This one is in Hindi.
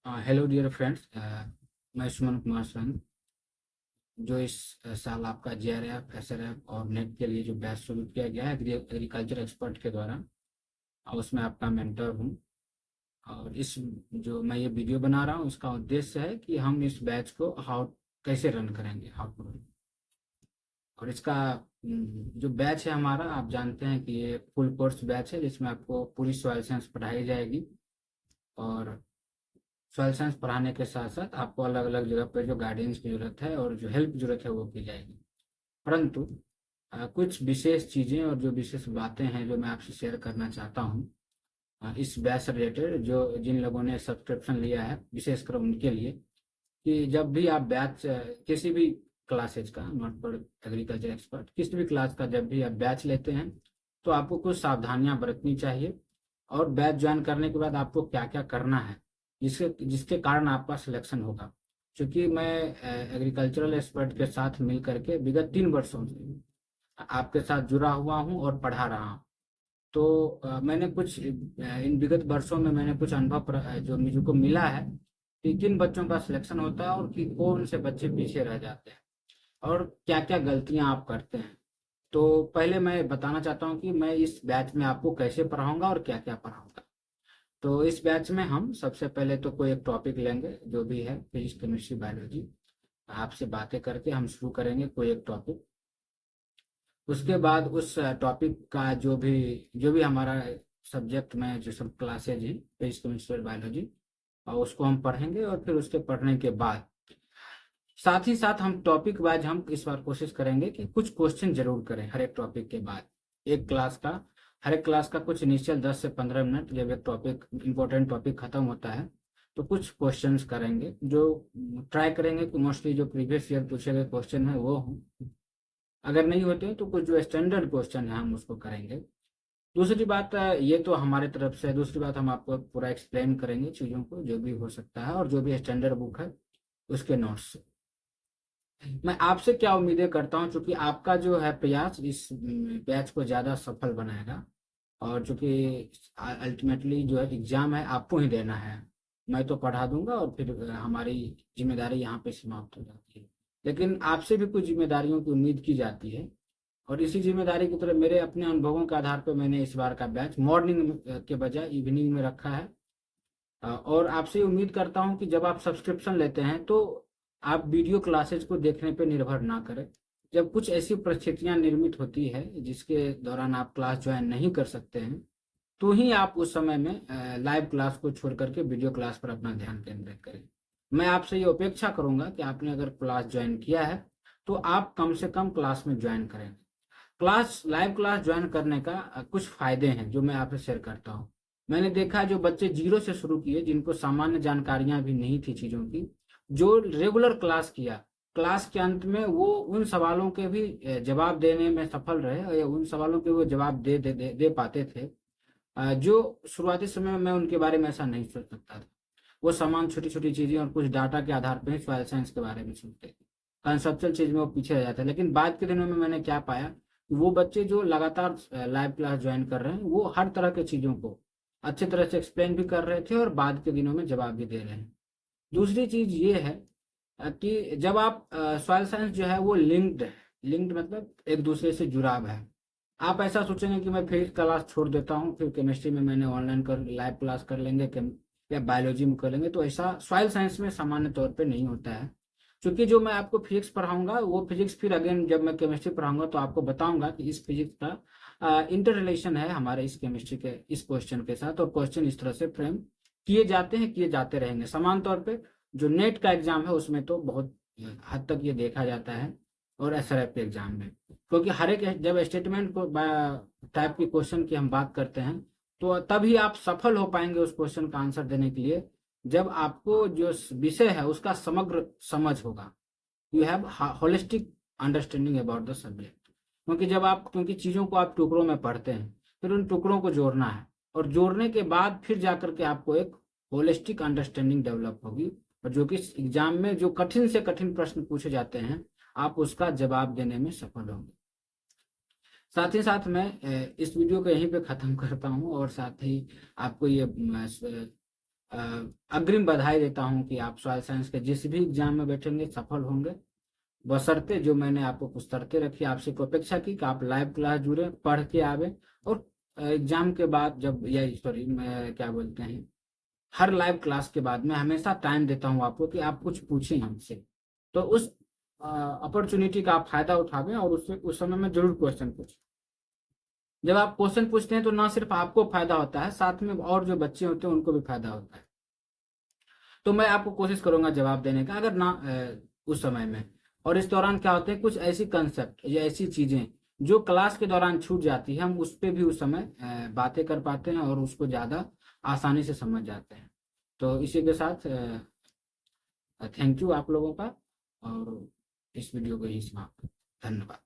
Hello dear friends. मैं सुमन कुमार सिंह। जो इस साल आपका जेआरएफ एसआरएफ और नेट के लिए जो बैच शुरू किया गया है एग्रीकल्चर एक्सपर्ट के द्वारा, उसमें आपका मेंटर हूँ। और इस जो मैं ये वीडियो बना रहा हूँ, उसका उद्देश्य है कि हम इस बैच को हाउ कैसे रन करेंगे, हाउ टू रन। और इसका जो बैच है हमारा, आप जानते हैं कि ये फुल कोर्स बैच है जिसमें आपको पूरी सॉइल साइंस पढ़ाई जाएगी। और सॉइल साइंस पढ़ाने के साथ साथ आपको अलग अलग जगह पर जो गाइडेंस की जरूरत है और जो हेल्प की जरूरत है वो की जाएगी। परंतु कुछ विशेष चीज़ें और जो विशेष बातें हैं जो मैं आपसे शेयर करना चाहता हूँ इस बैच से रिलेटेड, जो जिन लोगों ने सब्सक्रिप्शन लिया है विशेषकर उनके लिए, कि जब भी आप बैच किसी भी क्लासेज का, नॉट फॉर एग्रीकल्चर एक्सपर्ट, किसी भी क्लास का जब भी आप बैच लेते हैं तो आपको कुछ सावधानियां बरतनी चाहिए। और बैच ज्वाइन करने के बाद आपको क्या क्या करना है जिसके जिसके कारण आपका सिलेक्शन होगा। क्योंकि मैं एग्रीकल्चरल एक्सपर्ट के साथ मिल करके विगत 3 वर्षों से आपके साथ जुड़ा हुआ हूँ और पढ़ा रहा हूँ। तो मैंने कुछ इन विगत वर्षों में मैंने कुछ अनुभव जो मुझको मिला है कि किन बच्चों का सिलेक्शन होता है और कि कौन से बच्चे पीछे रह जाते हैं और क्या क्या गलतियां आप करते हैं। तो पहले मैं बताना चाहता हूं कि मैं इस बैच में आपको कैसे पढ़ाऊंगा और क्या क्या पढ़ाऊंगा। तो इस बैच में हम सबसे पहले तो कोई एक टॉपिक लेंगे, जो भी है फिजिक्स केमिस्ट्री बायोलॉजी। आपसे बातें करके हम शुरू करेंगे कोई एक टॉपिक। उसके बाद उस टॉपिक का जो भी हमारा सब्जेक्ट में जो सब क्लासेज हैं फिजिक्स केमिस्ट्री और बायोलॉजी, और उसको हम पढ़ेंगे। और फिर उसके पढ़ने के बाद साथ ही साथ हम टॉपिक वाइज हम इस बार कोशिश करेंगे कि कुछ क्वेश्चन जरूर करें हर एक टॉपिक के बाद। एक क्लास का हर एक क्लास का कुछ इनिशियल 10 से 15 मिनट, जब एक टॉपिक इंपॉर्टेंट टॉपिक खत्म होता है तो कुछ क्वेश्चंस करेंगे, जो ट्राई करेंगे कि मोस्टली जो प्रीवियस ईयर पूछे गए क्वेश्चन है वो हों। अगर नहीं होते हैं तो कुछ जो स्टैंडर्ड क्वेश्चन है हम उसको करेंगे। दूसरी बात, ये तो हमारे तरफ से है। दूसरी बात, हम आपको पूरा एक्सप्लेन करेंगे चीज़ों को जो भी हो सकता है, और जो भी स्टैंडर्ड बुक है उसके नोट्स। मैं आपसे क्या उम्मीदें करता हूं, चूंकि आपका जो है प्रयास इस बैच को ज़्यादा सफल बनाएगा। और चूंकि अल्टीमेटली जो है एग्जाम है आपको ही देना है। मैं तो पढ़ा दूंगा और फिर हमारी जिम्मेदारी यहाँ पे समाप्त हो जाती है। लेकिन आपसे भी कुछ जिम्मेदारियों की उम्मीद की जाती है। और इसी जिम्मेदारी की तरह मेरे अपने अनुभवों के आधार पर मैंने इस बार का बैच मॉर्निंग के बजाय इवनिंग में रखा है। और आपसे उम्मीद करता हूं कि जब आप सब्सक्रिप्शन लेते हैं तो आप वीडियो क्लासेज को देखने पर निर्भर ना करें। जब कुछ ऐसी परिस्थितियां निर्मित होती है जिसके दौरान आप क्लास ज्वाइन नहीं कर सकते हैं, तो ही आप उस समय में लाइव क्लास को छोड़ करके वीडियो क्लास पर अपना ध्यान केंद्रित करें। मैं आपसे ये अपेक्षा करूंगा कि आपने अगर क्लास ज्वाइन किया है तो आप कम से कम क्लास में ज्वाइन करें। लाइव क्लास ज्वाइन करने का कुछ फायदे हैं जो मैं आपसे शेयर करता हूँ। मैंने देखा है जो बच्चे जीरो से शुरू किए, जिनको सामान्य जानकारियां भी नहीं थी चीजों की, जो रेगुलर क्लास किया, क्लास के अंत में वो उन सवालों के भी जवाब देने में सफल रहे, या उन सवालों के वो जवाब दे पाते थे जो शुरुआती समय में मैं उनके बारे में ऐसा नहीं सोच सकता था। वो समान छोटी छोटी चीजें और कुछ डाटा के आधार पर ही सॉइल साइंस के बारे में सोचते थे। कंसेप्चुअल चीज में वो पीछे रह जाते हैं। लेकिन बाद के दिनों में मैंने क्या पाया कि वो बच्चे जो लगातार लाइव क्लास ज्वाइन कर रहे हैं, वो हर तरह के चीजों को अच्छी तरह से एक्सप्लेन भी कर रहे थे और बाद के दिनों में जवाब भी दे रहे हैं। दूसरी चीज ये है कि जब आप सॉइल साइंस जो है वो लिंक्ड है। लिंक्ड मतलब एक दूसरे से जुड़ाव है। आप ऐसा सोचेंगे कि मैं फिजिक्स क्लास छोड़ देता हूँ, फिर केमिस्ट्री में मैंने ऑनलाइन कर लाइव क्लास कर लेंगे, या बायोलॉजी में कर लेंगे, तो ऐसा सॉइल साइंस में सामान्य तौर पे नहीं होता है। क्योंकि जो मैं आपको फिजिक्स पढ़ाऊंगा वो फिजिक्स फिर अगेन जब मैं केमिस्ट्री पढ़ाऊंगा तो आपको बताऊंगा कि इस फिजिक्स का इंटर रिलेशन है हमारे इस केमिस्ट्री के इस क्वेश्चन के साथ। और क्वेश्चन इस तरह से फ्रेम किए जाते हैं, किए जाते रहेंगे समान तौर पे। जो नेट का एग्जाम है उसमें तो बहुत हद तक ये देखा जाता है, और एसआरएफ के एग्जाम में। क्योंकि हर एक जब स्टेटमेंट को टाइप की क्वेश्चन की हम बात करते हैं, तो तभी आप सफल हो पाएंगे उस क्वेश्चन का आंसर देने के लिए, जब आपको जो विषय है उसका समग्र समझ होगा। You have holistic understanding about the subject. क्योंकि चीजों को आप टुकड़ों में पढ़ते हैं, फिर उन टुकड़ों को जोड़ना है, और जोड़ने के बाद फिर जाकर के आपको एक होलिस्टिक अंडरस्टैंडिंग डेवलप होगी। और जो कि एग्जाम में जो कठिन से कठिन प्रश्न पूछे जाते हैं, आप उसका जवाब देने में सफल होंगे। साथ ही साथ मैं इस वीडियो को यहीं पे ख़त्म करता हूँ, और साथ ही आपको ये अग्रिम बधाई देता हूं कि आप सॉइल साइंस के जिस भी एग्जाम में बैठेंगे सफल होंगे, बशर्ते जो मैंने आपको कुछ शर्तें रखी, आपसे को अपेक्षा की कि आप लाइव क्लास जुड़े, पढ़ के आवे, और एग्जाम के बाद जब, या सॉरी मैं क्या बोलते हैं, हर लाइव क्लास के बाद मैं हमेशा टाइम देता हूं आपको कि आप कुछ पूछें हमसे, तो उस अपॉर्चुनिटी का आप फायदा उठावें और उससे उस समय में जरूर क्वेश्चन पूछें। जब आप क्वेश्चन पूछते हैं तो ना सिर्फ आपको फायदा होता है, साथ में और जो बच्चे होते हैं उनको भी फायदा होता है। तो मैं आपको कोशिश करूंगा जवाब देने का, अगर ना उस समय में। और इस दौरान क्या होते हैं, कुछ ऐसी कंसेप्ट या ऐसी चीजें जो क्लास के दौरान छूट जाती है, हम उस पर भी उस समय बातें कर पाते हैं और उसको ज्यादा आसानी से समझ जाते हैं। तो इसी के साथ थैंक यू आप लोगों का, और इस वीडियो को यही समाप्त। धन्यवाद।